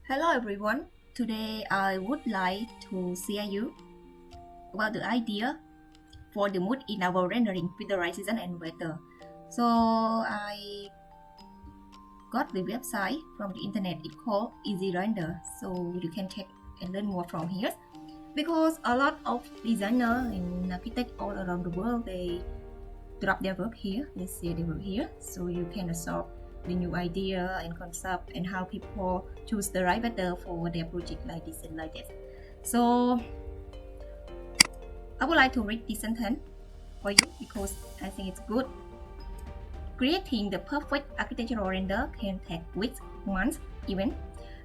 Hello everyone. Today I would like to share you about the idea for the mood in our rendering with the right season and weather. So I got the website from the internet. It's called Easy Render. So you can check and learn more from here. Because a lot of designers and architects all around the world, they drop their work here. They say their work here. So you can absorb the new idea and concept and how people choose the right weather for their project like this and like that. So I would like to read this sentence for you because I think it's good. Creating the perfect architectural render can take weeks, months, even.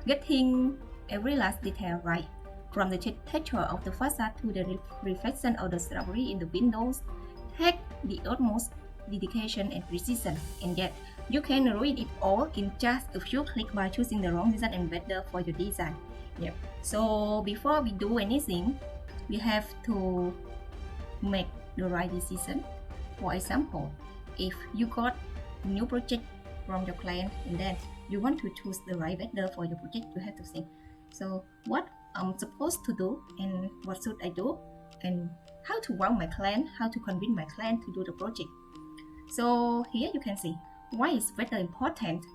Getting every last detail right, from the texture of the facade to the reflection of the shrubbery in the windows, take the utmost dedication and precision, and yet you can ruin it all in just a few clicks by choosing the wrong design and weather for your design. Yep. So before we do anything, we have to make the right decision. For example, if you got a new project from your client and then you want to choose the right weather for your project, you have to think, so what I'm supposed to do and what should I do and how to wow my client, how to convince my client to do the project. So here you can see why is weather important.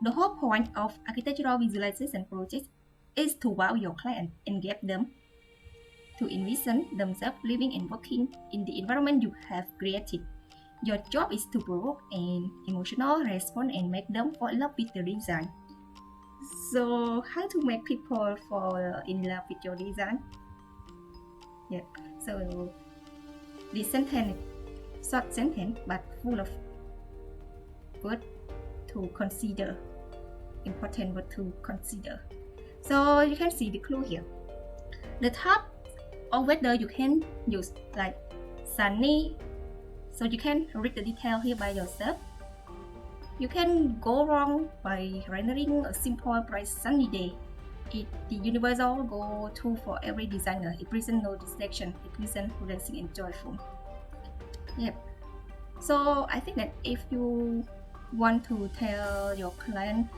The whole point of architectural visualization projects is to wow your client and get them to envision themselves living and working in the environment you have created. Your job is to provoke an emotional response and make them fall in love with the design. So how to make people fall in love with your design? Yeah. So this sentence, short sentence but full of words to consider, important word to consider. So you can see the clue here. The type of weather you can use like sunny, so you can read the detail here by yourself. You can go wrong by rendering a simple bright sunny day. It's the universal go-to for every designer. It presents no distraction. It presents relaxing and joyful. Yep. So I think that if you want to tell your client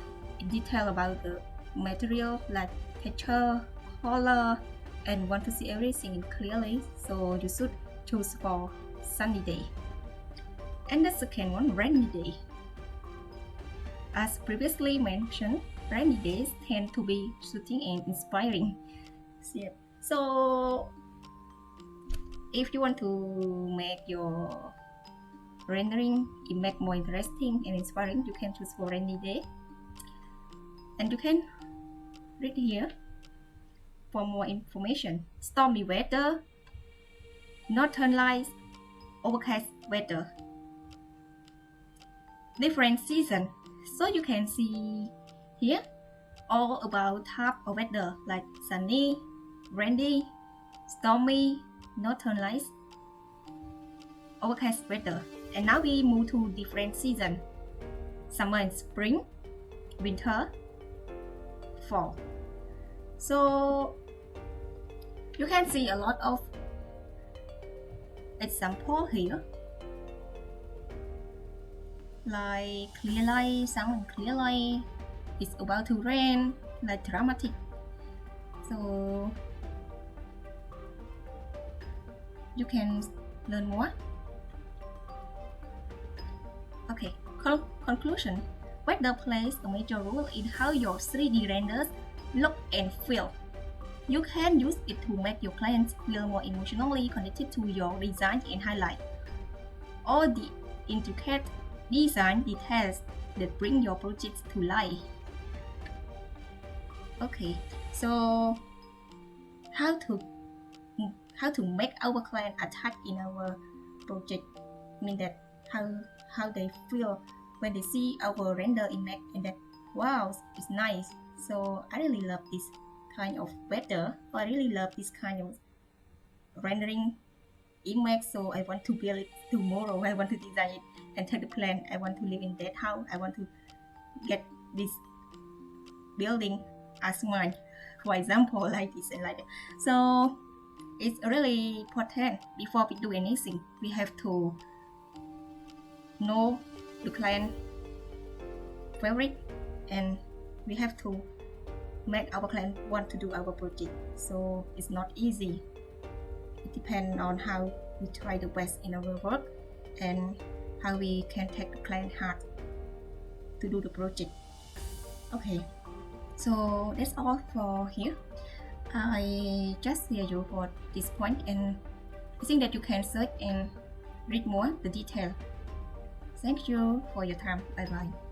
in detail about the material like texture, color, and want to see everything clearly, so you should choose for sunny day. And the second one, rainy day. As previously mentioned, rainy days tend to be soothing and inspiring. So if you want to make your rendering image more interesting and inspiring, you can choose for rainy day. And you can read here for more information. Stormy weather, northern lights, overcast weather. Different season. So you can see here all about type of weather like sunny, rainy, stormy, northern lights, overcast weather. And now we move to different season: summer and spring, winter, fall. So you can see a lot of example here, like clear light, sun and clear light, it's about to rain, like dramatic. So you can learn more. Okay, conclusion. Weather plays a major role in how your 3D renders look and feel. You can use it to make your clients feel more emotionally connected to your design and highlight all the intricate design details that bring your project to life. Okay, so how to make our client attached in our project, mean that how they feel when they see our render image and that wow, it's nice. So I really love this kind of weather. I really love this kind of rendering image, so I want to build it tomorrow. I want to design it and take the plan. I want to live in that house. I want to get this building as mine, for example, like this and like that. So it's really important. Before we do anything, we have to know the client favorite and we have to make our client want to do our project. So it's not easy. It depends on how we try the best in our work and how we can take the client heart to do the project. Okay, so that's all for here. I just share you for this point, and I think that you can search and read more the detail. Thank you for your time. Bye bye.